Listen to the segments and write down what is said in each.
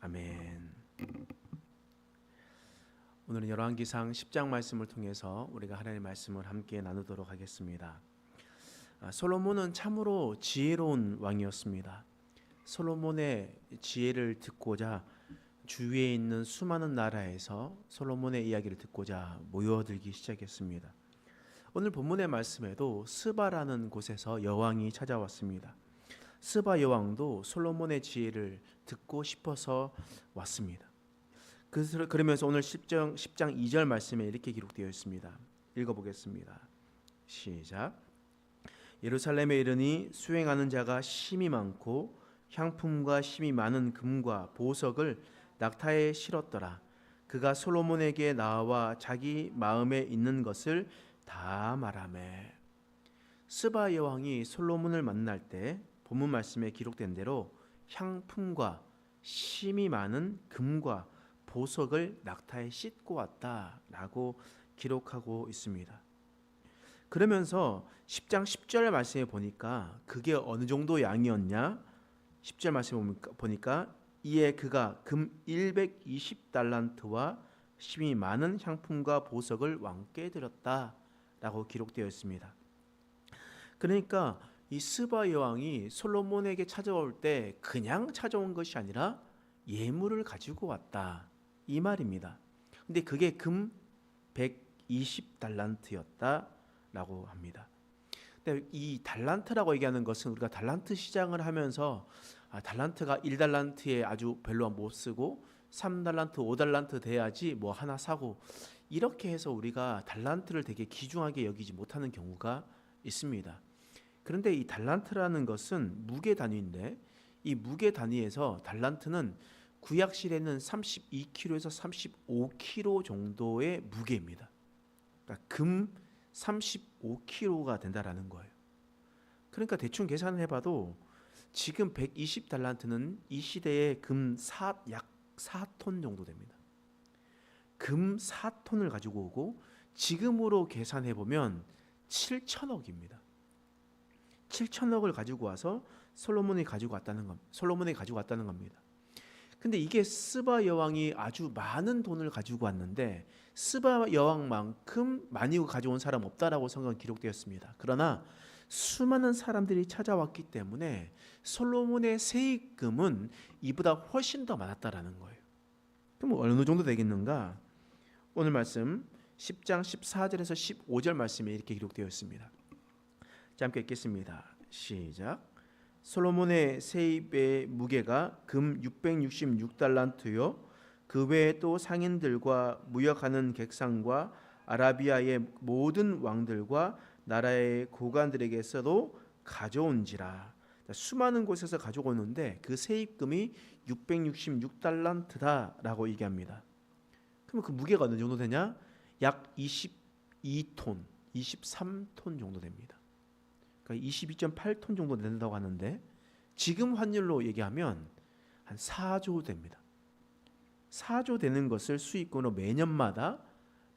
아멘. 오늘은 열왕기상 10장 말씀을 통해서 우리가 하나님의 말씀을 함께 나누도록 하겠습니다. 솔로몬은 참으로 지혜로운 왕이었습니다. 솔로몬의 지혜를 듣고자 주위에 있는 수많은 나라에서 솔로몬의 이야기를 듣고자 모여들기 시작했습니다. 오늘 본문의 말씀에도 스바라는 곳에서 여왕이 찾아왔습니다. 스바 여왕도 솔로몬의 지혜를 듣고 싶어서 왔습니다. 그러면서 오늘 10장 2절 말씀에 이렇게 기록되어 있습니다. 읽어보겠습니다. 시작. 예루살렘에 이르니 수행하는 자가 심이 많고 향품과 심이 많은 금과 보석을 낙타에 실었더라. 그가 솔로몬에게 나와 자기 마음에 있는 것을 다 말하매. 스바 여왕이 솔로몬을 만날 때 본문 말씀에 기록된 대로 향품과 심이 많은 금과 보석을 낙타에 싣고 왔다라고 기록하고 있습니다. 그러면서 10장 10절 말씀에 보니까 그게 어느 정도 양이었냐? 10절 말씀에 보니까 이에 그가 금 120달란트와 심이 많은 향품과 보석을 왕께 드렸다라고 기록되어 있습니다. 그러니까 이 스바 여왕이 솔로몬에게 찾아올 때 그냥 찾아온 것이 아니라 예물을 가지고 왔다 이 말입니다. 근데 그게 금 120달란트였다라고 합니다. 근데 이 달란트라고 얘기하는 것은 우리가 달란트 시장을 하면서 달란트가 1달란트에 아주 별로 못 쓰고 3달란트, 5달란트 돼야지 뭐 하나 사고 이렇게 해서 우리가 달란트를 되게 귀중하게 여기지 못하는 경우가 있습니다. 그런데 이 달란트라는 것은 무게 단위인데 이 무게 단위에서 달란트는 구약실에는 32kg에서 35kg 정도의 무게입니다. 그러니까 금 35kg가 된다라는 거예요. 그러니까 대충 계산을 해봐도 지금 120달란트는 이 시대의 약 4톤 정도 됩니다. 금 4톤을 가지고 오고 지금으로 계산해 보면 7천억입니다. 7천억을 가지고 와서 솔로몬이 가지고 왔다는 겁니다. 근데 이게 스바 여왕이 아주 많은 돈을 가지고 왔는데 스바 여왕만큼 많이 가져온 사람 없다라고 성경에 기록되었습니다. 그러나 수많은 사람들이 찾아왔기 때문에 솔로몬의 세입금은 이보다 훨씬 더 많았다라는 거예요. 그럼 어느 정도 되겠는가? 오늘 말씀 10장 14절에서 15절 말씀에 이렇게 기록되어 있습니다. 함께 읽겠습니다. 시작. 솔로몬의 세입의 무게가 금 666달란트요 그 외에 또 상인들과 무역하는 객상과 아라비아의 모든 왕들과 나라의 고관들에게서도 가져온지라. 수많은 곳에서 가져오는데 그 세입금이 666달란트다라고 얘기합니다. 그럼 그 무게가 어느 정도 되냐? 약 22톤, 23톤 정도 됩니다. 22.8톤 정도 된다고 하는데 지금 환율로 얘기하면 한 4조 됩니다. 4조 되는 것을 수익금으로 매년마다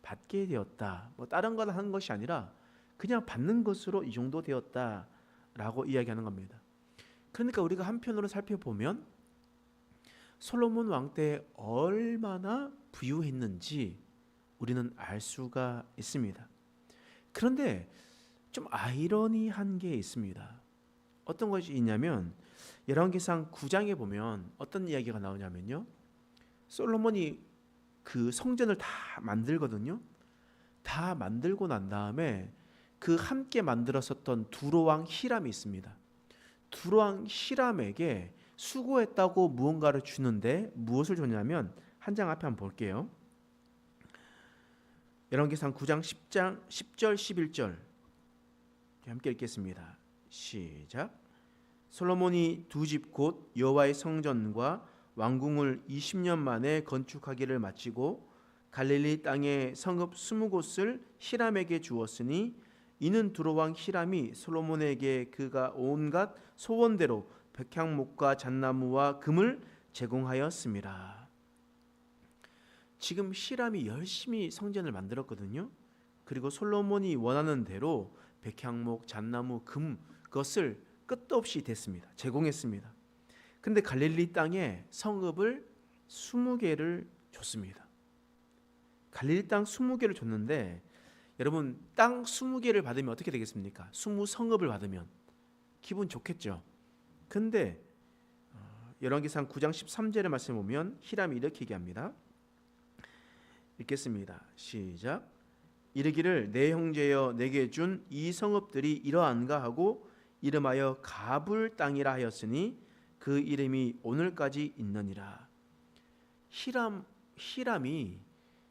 받게 되었다. 뭐 다른 걸 한 것이 아니라 그냥 받는 것으로 이 정도 되었다라고 이야기하는 겁니다. 그러니까 우리가 한편으로 살펴보면 솔로몬 왕 때 얼마나 부유했는지 우리는 알 수가 있습니다. 그런데 좀 아이러니한 게 있습니다. 어떤 것이 있냐면 열왕기상 9장에 보면 어떤 이야기가 나오냐면요. 솔로몬이 그 성전을 다 만들거든요. 다 만들고 난 다음에 그 함께 만들었었던 두로왕 히람이 있습니다. 두로왕 히람에게 수고했다고 무언가를 주는데 무엇을 줬냐면 한 장 앞에 한번 볼게요. 열왕기상 9장 10절 11절 함께 읽겠습니다. 시작. 솔로몬이 두 집 곧 여호와의 성전과 왕궁을 20년 만에 건축하기를 마치고 갈릴리 땅에 성읍 20곳을 히람에게 주었으니 이는 두로왕 히람이 솔로몬에게 그가 온갖 소원대로 백향목과 잣나무와 금을 제공하였습니다. 지금 히람이 열심히 성전을 만들었거든요. 그리고 솔로몬이 원하는 대로 백향목, 잣나무, 금 그것을 끝도 없이 됐습니다. 제공했습니다. 근데 갈릴리 땅에 성읍을 20개를 줬습니다. 갈릴리 땅 20개를 줬는데 여러분 땅 20개를 받으면 어떻게 되겠습니까? 20성읍을 받으면 기분 좋겠죠. 근데 열왕기상 9장 13절의 말씀을 보면 히람이 이렇게 얘기합니다. 읽겠습니다. 시작. 이르기를 내 형제여 내게 준 이 성읍들이 이러한가 하고 이름하여 가불 땅이라 하였으니 그 이름이 오늘까지 있느니라. 히람이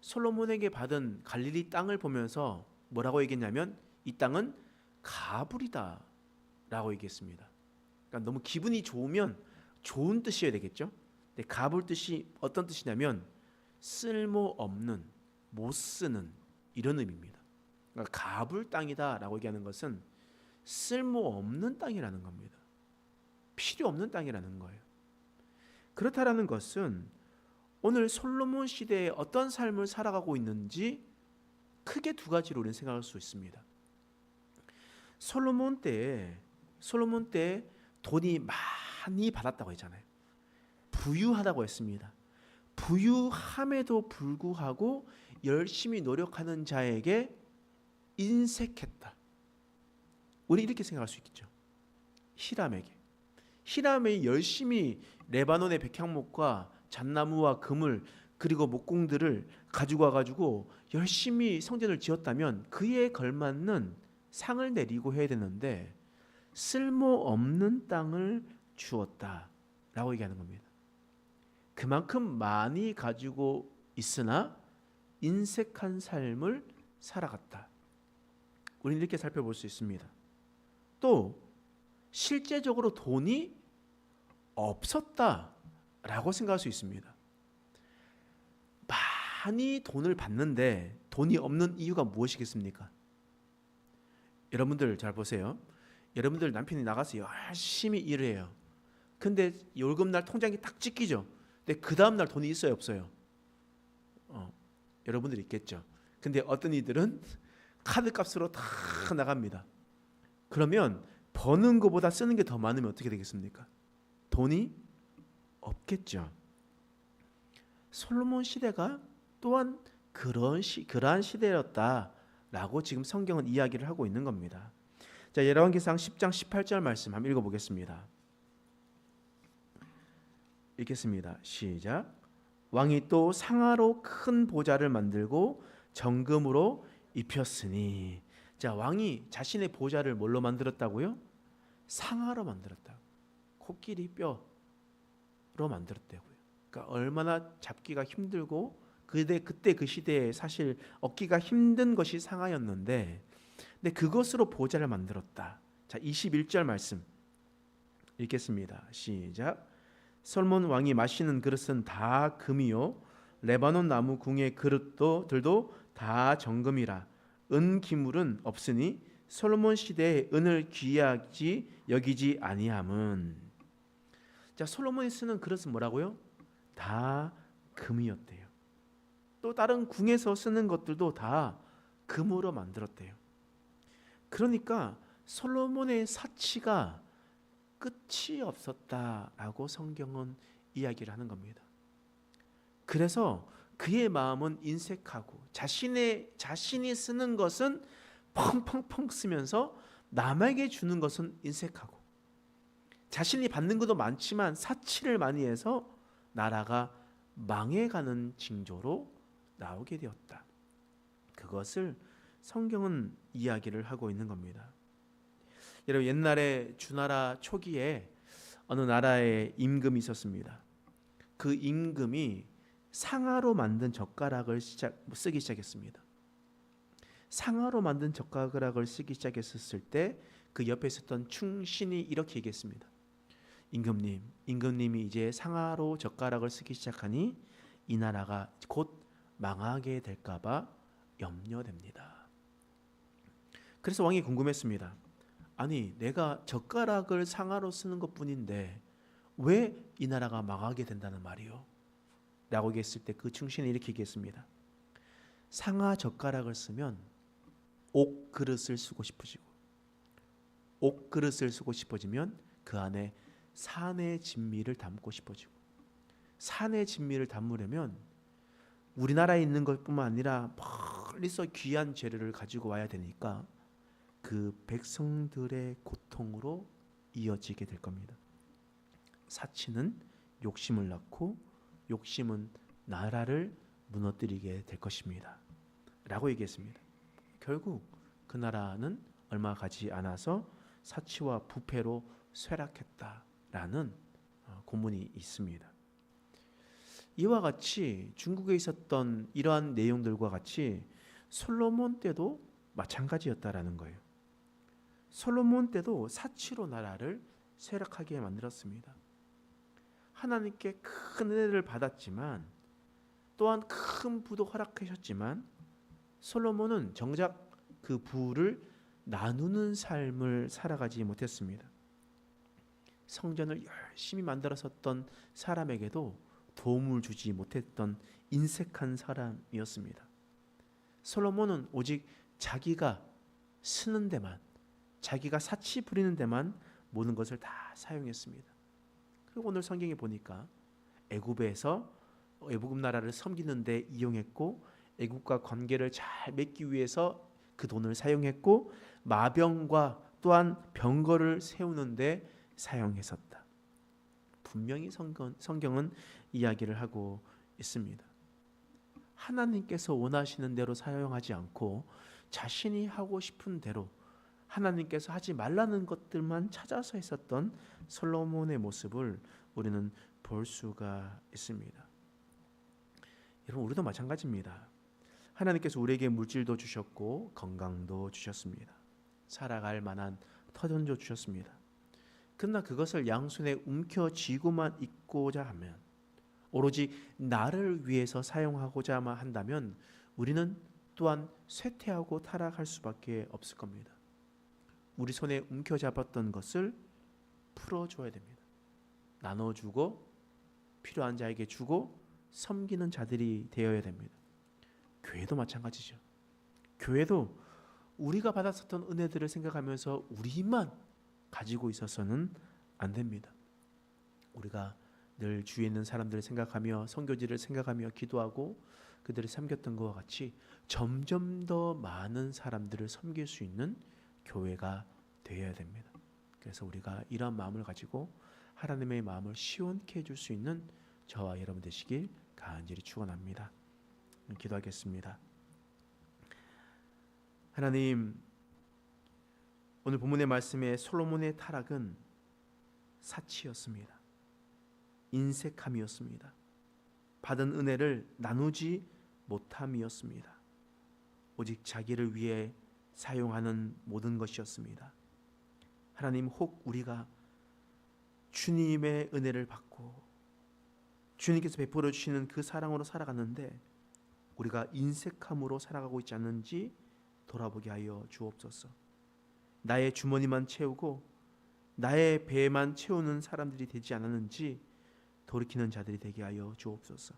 솔로몬에게 받은 갈릴리 땅을 보면서 뭐라고 얘기했냐면 이 땅은 가불이다 라고 얘기했습니다. 그러니까 너무 기분이 좋으면 좋은 뜻이어야 되겠죠. 근데 가불 뜻이 어떤 뜻이냐면 쓸모없는, 못 쓰는 이런 의미입니다. 그러니까 가불 땅이다 라고 얘기하는 것은 쓸모없는 땅이라는 겁니다. 필요 없는 땅이라는 거예요. 그렇다라는 것은 오늘 솔로몬 시대에 어떤 삶을 살아가고 있는지 크게 두 가지로 우리는 생각할 수 있습니다. 솔로몬 때에 돈이 많이 받았다고 했잖아요. 부유하다고 했습니다. 부유함에도 불구하고 열심히 노력하는 자에게 인색했다. 우리 이렇게 생각할 수 있겠죠. 히람이 열심히 레바논의 백향목과 잣나무와 금을 그리고 목공들을 가지고 와가지고 열심히 성전을 지었다면 그에 걸맞는 상을 내리고 해야 되는데 쓸모없는 땅을 주었다라고 얘기하는 겁니다. 그만큼 많이 가지고 있으나 인색한 삶을 살아갔다. 우리는 이렇게 살펴볼 수 있습니다. 또 실제적으로 돈이 없었다라고 생각할 수 있습니다. 많이 돈을 받는데 돈이 없는 이유가 무엇이겠습니까? 여러분들 잘 보세요. 여러분들 남편이 나가서 열심히 일을 해요. 근데 월급날 통장에 딱 찍히죠. 근데 그 다음날 돈이 있어요, 없어요? 여러분들 있겠죠. 근데 어떤 이들은 카드값으로 다 나갑니다. 그러면 버는 것보다 쓰는 게 더 많으면 어떻게 되겠습니까? 돈이 없겠죠. 솔로몬 시대가 또한 그러한 시대였다라고 지금 성경은 이야기를 하고 있는 겁니다. 자, 열왕기상 10장 18절 말씀 한번 읽어보겠습니다. 읽겠습니다. 시작. 왕이 또 상아로 큰 보좌를 만들고 정금으로 입혔으니. 자, 왕이 자신의 보좌를 뭘로 만들었다고요? 상아로 만들었다. 코끼리 뼈로 만들었다고요. 그러니까 얼마나 잡기가 힘들고 그때 그 시대에 사실 얻기가 힘든 것이 상아였는데, 근데 그것으로 보좌를 만들었다. 자, 21절 말씀 읽겠습니다. 시작. 솔몬 왕이 마시는 그릇은 다 금이요 레바논 나무 궁의 그릇들도 다 정금이라. 은 기물은 없으니 솔로몬 시대에 은을 귀하지 여기지 아니함은. 자, 솔로몬이 쓰는 그릇은 뭐라고요? 다 금이었대요. 또 다른 궁에서 쓰는 것들도 다 금으로 만들었대요. 그러니까 솔로몬의 사치가 끝이 없었다라고 성경은 이야기를 하는 겁니다. 그래서 그의 마음은 인색하고 자신이 쓰는 것은 펑펑펑 쓰면서 남에게 주는 것은 인색하고, 자신이 받는 것도 많지만 사치를 많이 해서 나라가 망해가는 징조로 나오게 되었다. 그것을 성경은 이야기를 하고 있는 겁니다. 여러분, 옛날에 주나라 초기에 어느 나라에 임금이 있었습니다. 그 임금이 상아로 만든 젓가락을 쓰기 시작했습니다. 상아로 만든 젓가락을 쓰기 시작했을 때 그 옆에 있었던 충신이 이렇게 얘기했습니다. 임금님이 이제 상아로 젓가락을 쓰기 시작하니 이 나라가 곧 망하게 될까 봐 염려됩니다. 그래서 왕이 궁금했습니다. 아니, 내가 젓가락을 상아로 쓰는 것뿐인데 왜 이 나라가 망하게 된다는 말이요? 라고 얘기했을 때 그 충신이 이렇게 얘기했습니다. 상아 젓가락을 쓰면 옥 그릇을 쓰고 싶어지고, 옥 그릇을 쓰고 싶어지면 그 안에 산의 진미를 담고 싶어지고, 산의 진미를 담으려면 우리나라에 있는 것뿐만 아니라 멀리서 귀한 재료를 가지고 와야 되니까 그 백성들의 고통으로 이어지게 될 겁니다. 사치는 욕심을 낳고 욕심은 나라를 무너뜨리게 될 것입니다. 라고 얘기했습니다. 결국 그 나라는 얼마 가지 않아서 사치와 부패로 쇠락했다라는 고문이 있습니다. 이와 같이 중국에 있었던 이러한 내용들과 같이 솔로몬 때도 마찬가지였다라는 거예요. 솔로몬 때도 사치로 나라를 쇠락하게 만들었습니다. 하나님께 큰 은혜를 받았지만 또한 큰 부도 허락하셨지만 솔로몬은 정작 그 부를 나누는 삶을 살아가지 못했습니다. 성전을 열심히 만들었었던 사람에게도 도움을 주지 못했던 인색한 사람이었습니다. 솔로몬은 오직 자기가 쓰는 데만, 자기가 사치 부리는 데만 모든 것을 다 사용했습니다. 그리고 오늘 성경에 보니까 애굽에서 애굽 나라를 섬기는 데 이용했고 애굽과 관계를 잘 맺기 위해서 그 돈을 사용했고 마병과 또한 병거를 세우는 데 사용했었다. 분명히 성경은 이야기를 하고 있습니다. 하나님께서 원하시는 대로 사용하지 않고 자신이 하고 싶은 대로 하나님께서 하지 말라는 것들만 찾아서 했었던 솔로몬의 모습을 우리는 볼 수가 있습니다. 여러분, 우리도 마찬가지입니다. 하나님께서 우리에게 물질도 주셨고 건강도 주셨습니다. 살아갈 만한 터전도 주셨습니다. 그러나 그것을 양손에 움켜쥐고만 있고자 하면, 오로지 나를 위해서 사용하고자만 한다면 우리는 또한 쇠퇴하고 타락할 수밖에 없을 겁니다. 우리 손에 움켜잡았던 것을 풀어줘야 됩니다. 나눠주고 필요한 자에게 주고 섬기는 자들이 되어야 됩니다. 교회도 마찬가지죠. 교회도 우리가 받았었던 은혜들을 생각하면서 우리만 가지고 있어서는 안 됩니다. 우리가 늘 주위에 있는 사람들을 생각하며 선교지를 생각하며 기도하고 그들을 섬겼던 것과 같이 점점 더 많은 사람들을 섬길 수 있는 교회가 되어야 됩니다. 그래서 우리가 이러한 마음을 가지고 하나님의 마음을 시원케 해줄 수 있는 저와 여러분 되시길 간절히 축원합니다. 기도하겠습니다. 하나님, 오늘 본문의 말씀에 솔로몬의 타락은 사치였습니다. 인색함이었습니다. 받은 은혜를 나누지 못함이었습니다. 오직 자기를 위해 사용하는 모든 것이었습니다. 하나님, 혹 우리가 주님의 은혜를 받고 주님께서 베풀어 주시는 그 사랑으로 살아가는데 우리가 인색함으로 살아가고 있지 않는지 돌아보게 하여 주옵소서. 나의 주머니만 채우고 나의 배만 채우는 사람들이 되지 않았는지 돌이키는 자들이 되게 하여 주옵소서.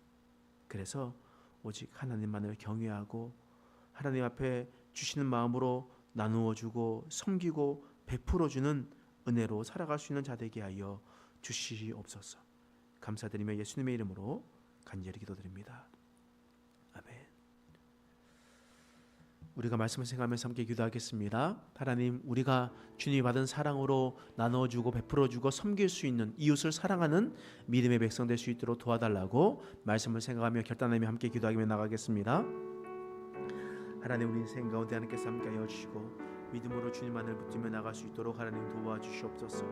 그래서 오직 하나님만을 경외하고 하나님 앞에 주시는 마음으로 나누어 주고 섬기고 베풀어 주는 은혜로 살아갈 수 있는 자 되게 하여 주시옵소서. 감사드리며 예수님의 이름으로 간절히 기도드립니다. 아멘. 우리가 말씀을 생각하면서 함께 기도하겠습니다. 하나님, 우리가 주님이 받은 사랑으로 나눠주고 베풀어주고 섬길 수 있는, 이웃을 사랑하는 믿음의 백성 될 수 있도록 도와달라고 말씀을 생각하며 결단하며 함께 기도하며 나가겠습니다. 하나님, 우리 인생 가운데 하나님께서 함께하여 주시고 믿음으로 주님만을 붙들며 나갈 수 있도록 하나님 도와주시옵소서.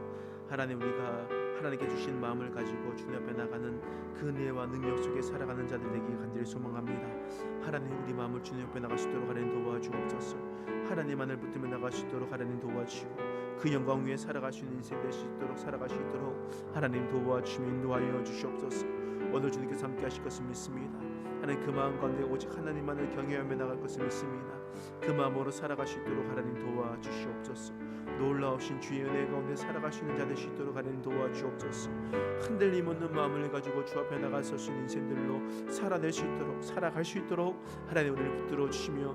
하나님, 우리가 하나님께 주신 마음을 가지고 주님 앞에 나가는 그 은혜와 능력 속에 살아가는 자들 되기 간절히 소망합니다. 하나님, 우리 마음을 주님 앞에 나갈 수 있도록 하나님 도와주옵소서. 하나님만을 붙들며 나갈 수 있도록 하나님 도와주시고 그 영광 위에 살아갈 수 있는 인생 될 수 있도록 살아갈 수 있도록 하나님 도와주시며 인도하여 주시옵소서. 오늘 주님께서 함께 하실 것을 믿습니다. 하나님, 그 마음 가운데 오직 하나님만을 경외하며 나갈 것을 믿습니다. 그 마음으로 살아갈 수 있도록 하나님 도와주시옵소서. 놀라우신 주의 은혜 가운데 살아갈 수 있는 자 될 수 있도록 하나님 도와주옵소서. 흔들림 없는 마음을 가지고 주 앞에 나갈 수 있는 인생들로 살아낼 수 있도록, 살아갈 수 있도록 하나님 우리를 붙들어 주시며